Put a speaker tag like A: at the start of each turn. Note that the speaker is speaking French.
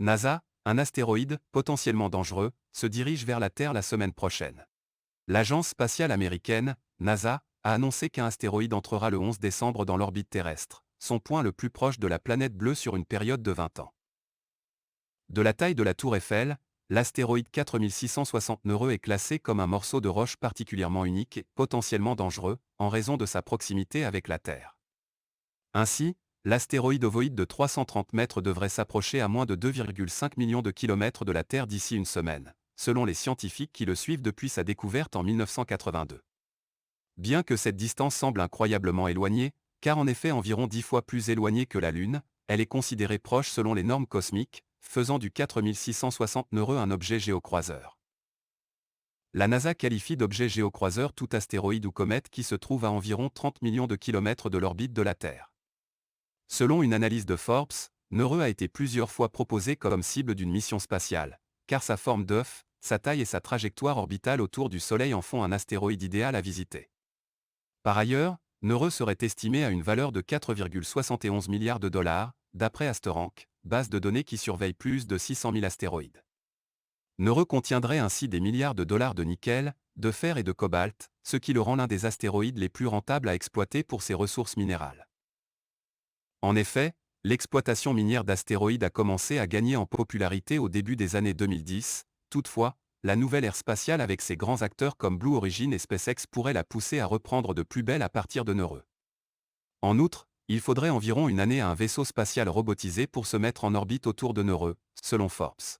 A: NASA, un astéroïde, potentiellement dangereux, se dirige vers la Terre la semaine prochaine. L'agence spatiale américaine, NASA, a annoncé qu'un astéroïde entrera le 11 décembre dans l'orbite terrestre, son point le plus proche de la planète bleue sur une période de 20 ans. De la taille de la tour Eiffel, l'astéroïde 4660 Neureux est classé comme un morceau de roche particulièrement unique et potentiellement dangereux, en raison de sa proximité avec la Terre. Ainsi, l'astéroïde ovoïde de 330 mètres devrait s'approcher à moins de 2,5 millions de kilomètres de la Terre d'ici une semaine, selon les scientifiques qui le suivent depuis sa découverte en 1982. Bien que cette distance semble incroyablement éloignée, car en effet environ 10 fois plus éloignée que la Lune, elle est considérée proche selon les normes cosmiques, faisant du 4660 Neureux un objet géocroiseur. La NASA qualifie d'objet géocroiseur tout astéroïde ou comète qui se trouve à environ 30 millions de kilomètres de l'orbite de la Terre. Selon une analyse de Forbes, Neureux a été plusieurs fois proposé comme cible d'une mission spatiale, car sa forme d'œuf, sa taille et sa trajectoire orbitale autour du Soleil en font un astéroïde idéal à visiter. Par ailleurs, Neureux serait estimé à une valeur de 4,71 milliards de dollars, d'après Asterank, base de données qui surveille plus de 600 000 astéroïdes. Neureux contiendrait ainsi des milliards de dollars de nickel, de fer et de cobalt, ce qui le rend l'un des astéroïdes les plus rentables à exploiter pour ses ressources minérales. En effet, l'exploitation minière d'astéroïdes a commencé à gagner en popularité au début des années 2010, toutefois, la nouvelle ère spatiale avec ses grands acteurs comme Blue Origin et SpaceX pourrait la pousser à reprendre de plus belle à partir de Neureux. En outre, il faudrait environ une année à un vaisseau spatial robotisé pour se mettre en orbite autour de Neureux, selon Forbes.